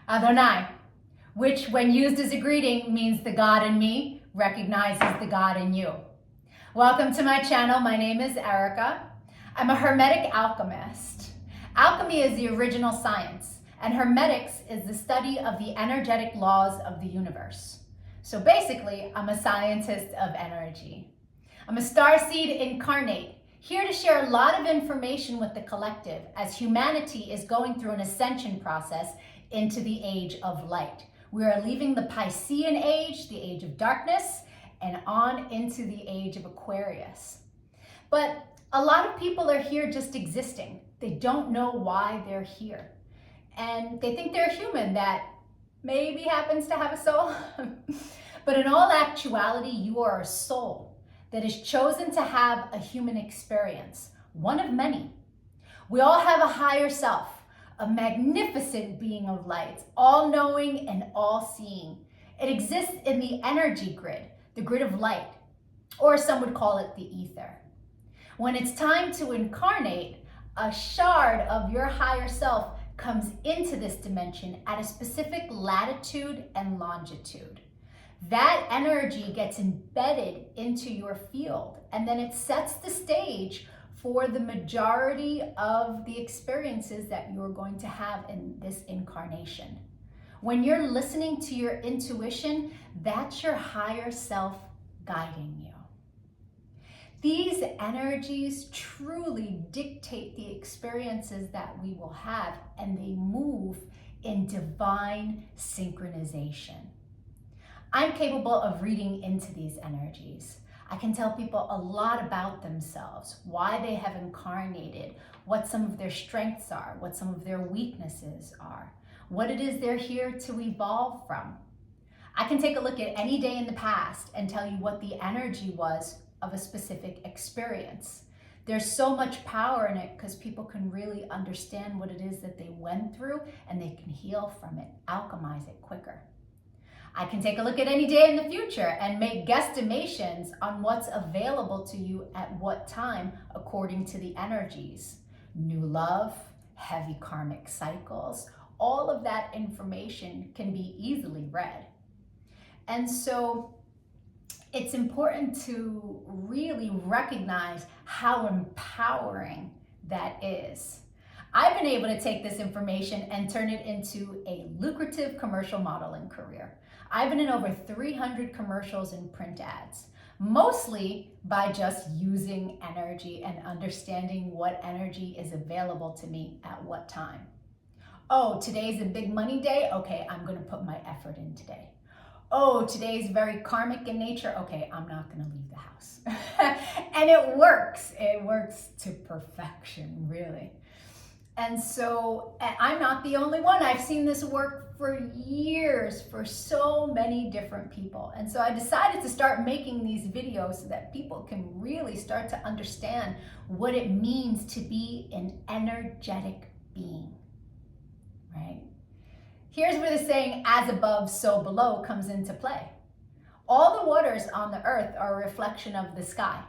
Adonai, which when used as a greeting means the God in me recognizes the God in you. Welcome to my channel. My name is Erica. I'm a Hermetic alchemist. Alchemy is the original science, and Hermetics is the study of the energetic laws of the universe. So basically, I'm a scientist of energy. I'm a starseed incarnate, here to share a lot of information with the collective as humanity is going through an ascension process into the age of light. We are leaving the Piscean age, the age of darkness, and on into the age of Aquarius. But a lot of people are here just existing. They don't know why they're here. And they think they're a human that maybe happens to have a soul. But in all actuality, you are a soul that is chosen to have a human experience, one of many. We all have a higher self, a magnificent being of light, all-knowing and all-seeing. It exists in the energy grid, the grid of light, or some would call it the ether. When it's time to incarnate, a shard of your higher self comes into this dimension at a specific latitude and longitude. That energy gets embedded into your field, and then it sets the stage for the majority of the experiences that you're going to have in this incarnation. When you're listening to your intuition, that's your higher self guiding you. These energies truly dictate the experiences that we will have, and they move in divine synchronization. I'm capable of reading into these energies. I can tell people a lot about themselves, why they have incarnated, what some of their strengths are, what some of their weaknesses are, what it is they're here to evolve from. I can take a look at any day in the past and tell you what the energy was of a specific experience. There's so much power in it because people can really understand what it is that they went through, and they can heal from it, alchemize it quicker. I can take a look at any day in the future and make guesstimations on what's available to you at what time according to the energies. New love, heavy karmic cycles, all of that information can be easily read. And so it's important to really recognize how empowering that is. I've been able to take this information and turn it into a lucrative commercial modeling career. I've been in over 300 commercials and print ads, mostly by just using energy and understanding what energy is available to me at what time. Oh, today's a big money day? Okay, I'm gonna put my effort in today. Oh, today's very karmic in nature? Okay, I'm not gonna leave the house. And it works to perfection, really. And so I'm not the only one. I've seen this work for years for so many different people. And so I decided to start making these videos so that people can really start to understand what it means to be an energetic being, right? Here's where the saying, as above, so below, comes into play. All the waters on the earth are a reflection of the sky.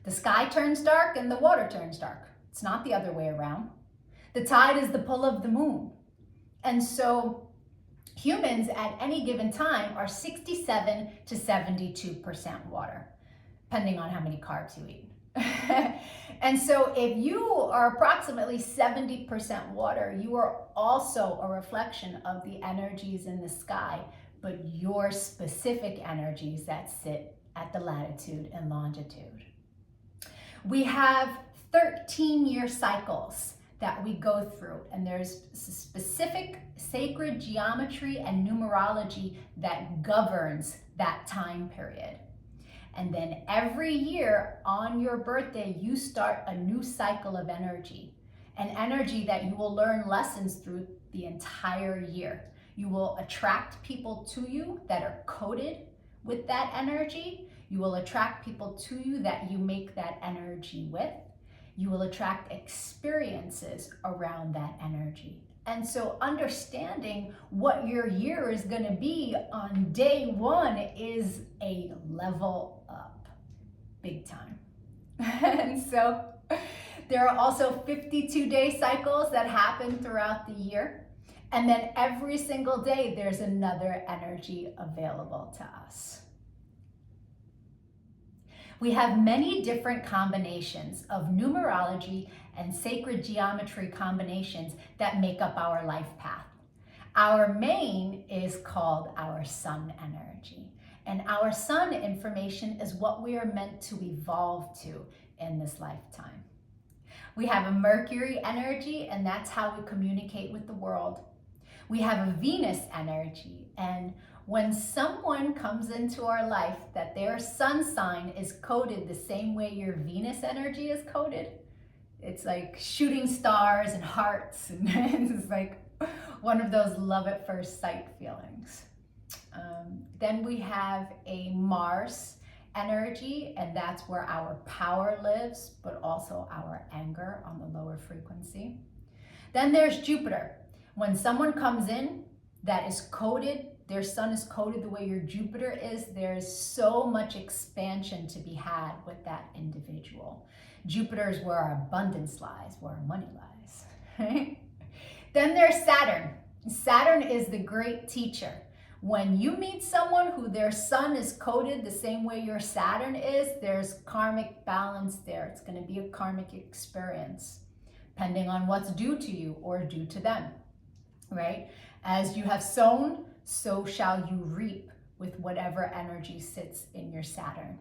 The sky turns dark and the water turns dark. It's not the other way around. The tide is the pull of the moon. And so humans at any given time are 67 to 72% water, depending on how many carbs you eat. And so if you are approximately 70% water, you are also a reflection of the energies in the sky, but your specific energies that sit at the latitude and longitude. We have 13-year cycles that we go through, and there's specific sacred geometry and numerology that governs that time period. And then every year on your birthday, you start a new cycle of energy, an energy that you will learn lessons through the entire year. You will attract people to you that are coded with that energy. You will attract people to you that you make that energy with. You will attract experiences around that energy. And so understanding what your year is going to be on day one is a level up, big time. And so there are also 52-day cycles that happen throughout the year. And then every single day, there's another energy available to us. We have many different combinations of numerology and sacred geometry combinations that make up our life path. Our main is called our sun energy. And our sun information is what we are meant to evolve to in this lifetime. We have a Mercury energy, and that's how we communicate with the world. We have a Venus energy, and when someone comes into our life that their sun sign is coded the same way your Venus energy is coded, it's like shooting stars and hearts, and it's like one of those love at first sight feelings. Then we have a Mars energy, and that's where our power lives, but also our anger on the lower frequency. Then there's Jupiter. When someone comes in that is coded, their sun is coded the way your Jupiter is, there's so much expansion to be had with that individual. Jupiter is where our abundance lies, where our money lies. Right? Then there's Saturn. Saturn is the great teacher. When you meet someone who their sun is coded the same way your Saturn is, there's karmic balance there. It's going to be a karmic experience, depending on what's due to you or due to them, right? As you have sown, so shall you reap with whatever energy sits in your Saturn.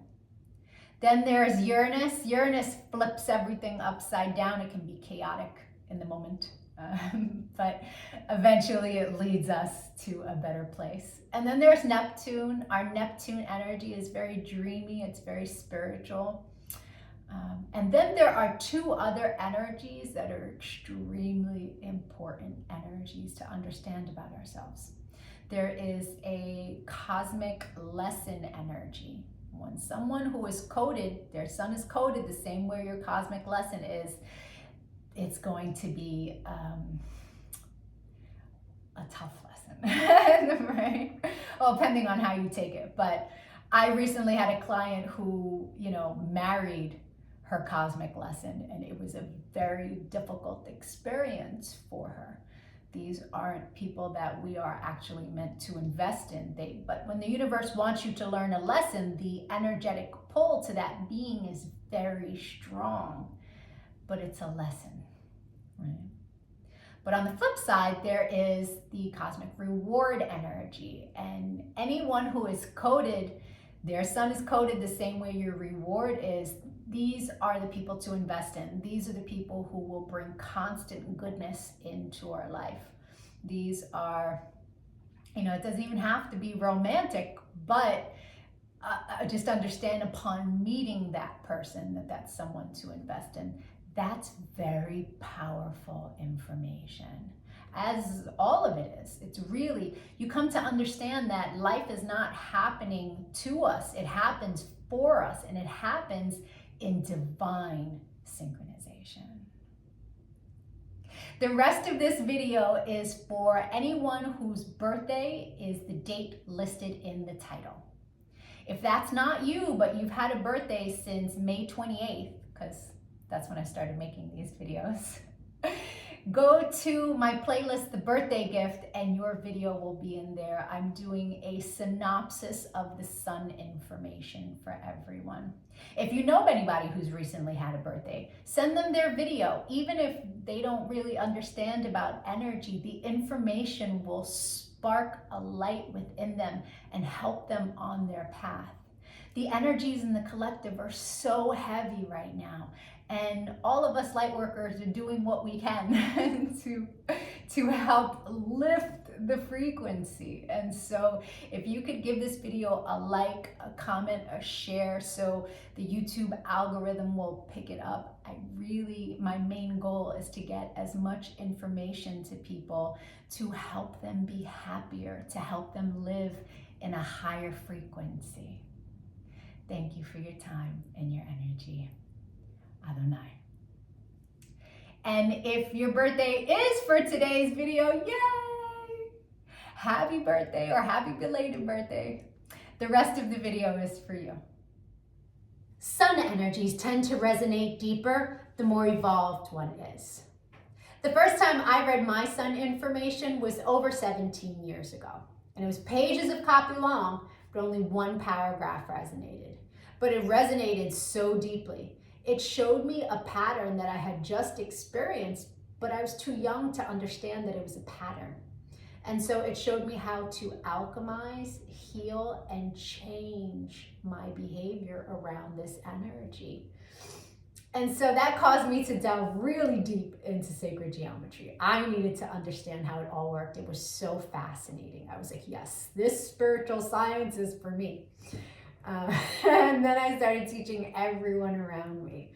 Then there's Uranus. Uranus flips everything upside down. It can be chaotic in the moment. But eventually it leads us to a better place. And then there's Neptune. Our Neptune energy is very dreamy, it's very spiritual. And then there are two other energies that are extremely important energies to understand about ourselves. There is a cosmic lesson energy. When someone who is coded, their sun is coded the same way your cosmic lesson is, it's going to be a tough lesson, right? Well, depending on how you take it. But I recently had a client who, married her cosmic lesson, and it was a very difficult experience for her. These aren't people that we are actually meant to invest in. But when the universe wants you to learn a lesson, the energetic pull to that being is very strong. But it's a lesson, right? But on the flip side, there is the cosmic reward energy. And anyone who is coded, their sun is coded the same way your reward is, these are the people to invest in. These are the people who will bring constant goodness into our life. These are, it doesn't even have to be romantic, but just understand upon meeting that person that that's someone to invest in. That's very powerful information, as all of it is. It's really, you come to understand that life is not happening to us. It happens for us, and it happens in divine synchronization. The rest of this video is for anyone whose birthday is the date listed in the title. If that's not you, but you've had a birthday since May 28th, because that's when I started making these videos, go to my playlist, The Birthday Gift, and your video will be in there. I'm doing a synopsis of the sun information for everyone. If you know of anybody who's recently had a birthday, send them their video. Even if they don't really understand about energy, the information will spark a light within them and help them on their path. The energies in the collective are so heavy right now. And all of us light workers are doing what we can to help lift the frequency. And so if you could give this video a like, a comment, a share, so the YouTube algorithm will pick it up. My main goal is to get as much information to people to help them be happier, to help them live in a higher frequency. Thank you for your time and your energy. Adonai. And if your birthday is for today's video, yay! Happy birthday or happy belated birthday. The rest of the video is for you. Sun energies tend to resonate deeper the more evolved one is. The first time I read my sun information was over 17 years ago. And it was pages of copy long, but only one paragraph resonated. But it resonated so deeply. It showed me a pattern that I had just experienced, but I was too young to understand that it was a pattern. And so it showed me how to alchemize, heal, and change my behavior around this energy. And so that caused me to delve really deep into sacred geometry. I needed to understand how it all worked. It was so fascinating. I was like, yes, this spiritual science is for me. And then I started teaching everyone around me.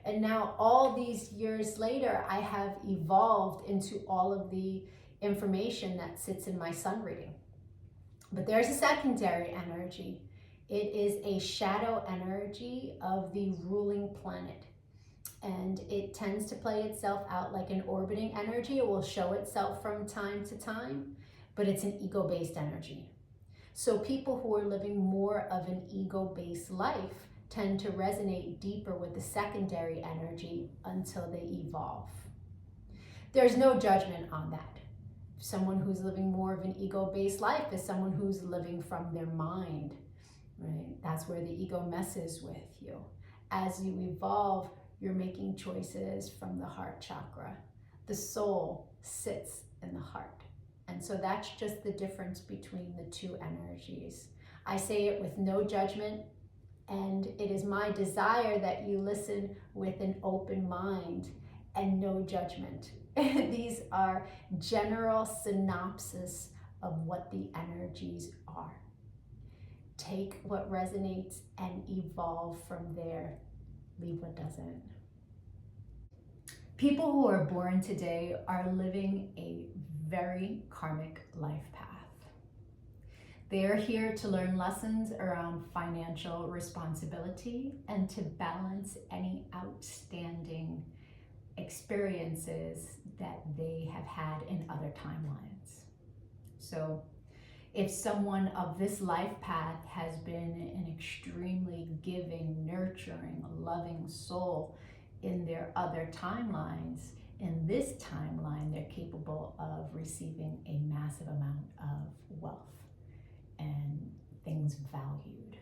And now all these years later, I have evolved into all of the information that sits in my sun reading. But there's a secondary energy. It is a shadow energy of the ruling planet. And it tends to play itself out like an orbiting energy. It will show itself from time to time, but it's an ego-based energy. So people who are living more of an ego-based life tend to resonate deeper with the secondary energy until they evolve. There's no judgment on that. Someone who's living more of an ego-based life is someone who's living from their mind, right? That's where the ego messes with you. As you evolve, you're making choices from the heart chakra. The soul sits in the heart. And so that's just the difference between the two energies. I say it with no judgment, and it is my desire that you listen with an open mind and no judgment. These are general synopsis of what the energies are. Take what resonates and evolve from there. Leave what doesn't. People who are born today are living a very karmic life path. They are here to learn lessons around financial responsibility and to balance any outstanding experiences that they have had in other timelines. So if someone of this life path has been an extremely giving, nurturing, loving soul in their other timelines, in this timeline, they're capable of receiving a massive amount of wealth and things valued.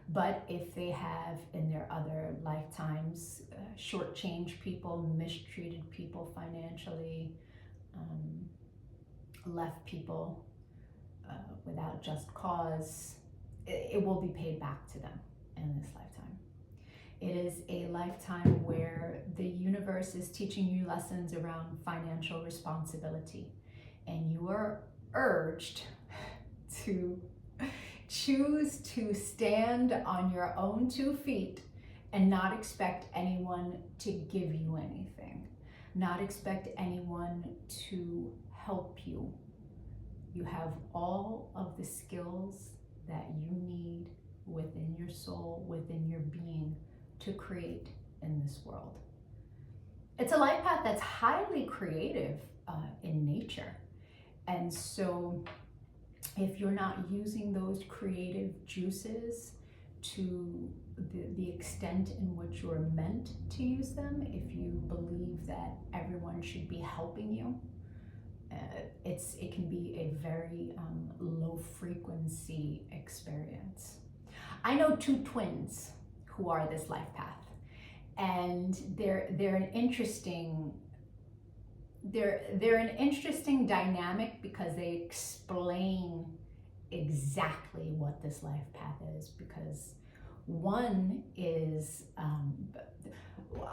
But if they have in their other lifetimes shortchanged people, mistreated people financially, left people without just cause, it will be paid back to them in this lifetime. It is a lifetime where the universe is teaching you lessons around financial responsibility, and you are urged to choose to stand on your own 2 feet and not expect anyone to give you anything, not expect anyone to help you. You have all of the skills that you need within your soul, within your being, to create in this world. It's a life path that's highly creative in nature. And so if you're not using those creative juices to the extent in which you're meant to use them, if you believe that everyone should be helping you, it can be a very low frequency experience. I know 2 twins who are this life path, and they're an interesting dynamic because they explain exactly what this life path is. Because one is,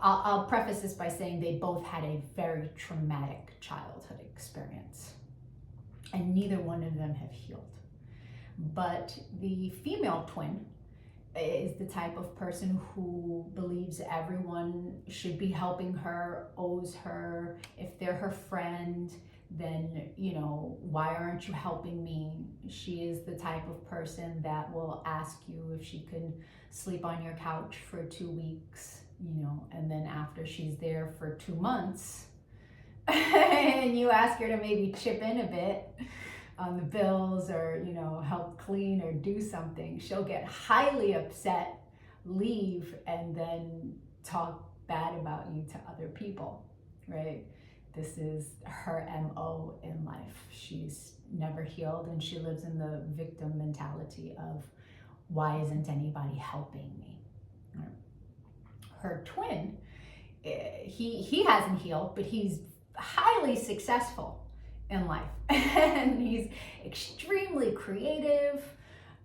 I'll preface this by saying they both had a very traumatic childhood experience, and neither one of them have healed. But the female twin is the type of person who believes everyone should be helping her, owes her. If they're her friend, then, why aren't you helping me? She is the type of person that will ask you if she can sleep on your couch for 2 weeks, and then after she's there for 2 months, and you ask her to maybe chip in a bit on the bills or, help clean or do something, she'll get highly upset, leave, and then talk bad about you to other people, right? This is her MO in life. She's never healed, and she lives in the victim mentality of, why isn't anybody helping me? Her twin, he hasn't healed, but he's highly successful in life. And he's extremely creative,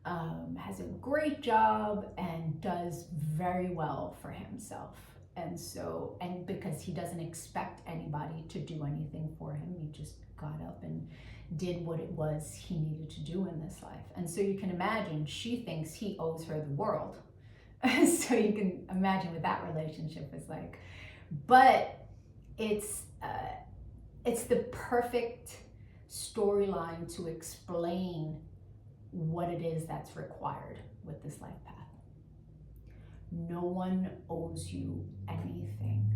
has a great job, and does very well for himself. And so, and because he doesn't expect anybody to do anything for him, he just got up and did what it was he needed to do in this life. And so you can imagine, she thinks he owes her the world. So you can imagine what that relationship is like. But it's the perfect storyline to explain what it is that's required with this life path. No one owes you anything.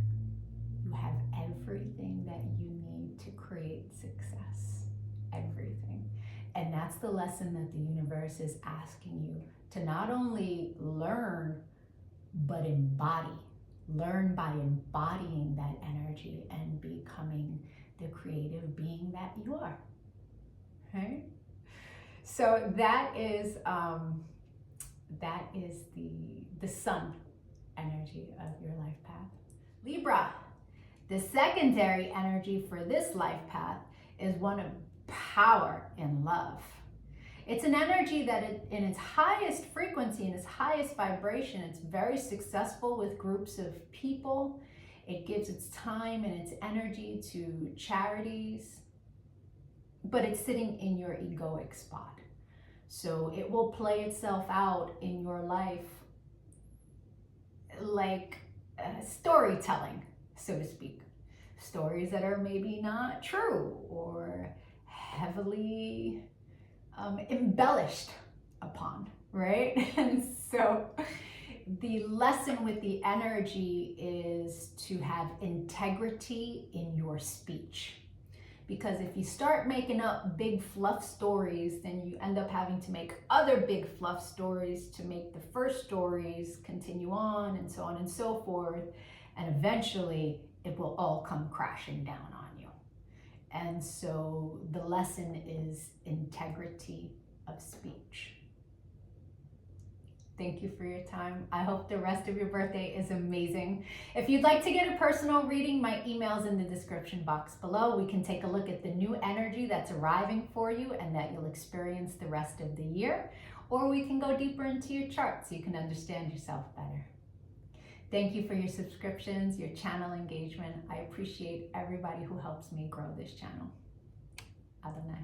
You have everything that you need to create success. Everything. And that's the lesson that the universe is asking you to not only learn, but embody. Learn by embodying that energy and becoming the creative being that you are. Right? So that is the sun energy of your life path. Libra, the secondary energy for this life path is one of power and love. It's an energy that in its highest frequency, in its highest vibration, it's very successful with groups of people. It gives its time and its energy to charities, but it's sitting in your egoic spot. So it will play itself out in your life like storytelling, so to speak. Stories that are maybe not true or heavily embellished upon, right? And so the lesson with the energy is to have integrity in your speech. Because if you start making up big fluff stories, then you end up having to make other big fluff stories to make the first stories continue on and so forth. And eventually it will all come crashing down on you. And so the lesson is integrity of speech. Thank you for your time. I hope the rest of your birthday is amazing. If you'd like to get a personal reading, my email's in the description box below. We can take a look at the new energy that's arriving for you and that you'll experience the rest of the year. Or we can go deeper into your chart so you can understand yourself better. Thank you for your subscriptions, your channel engagement. I appreciate everybody who helps me grow this channel. Adonai.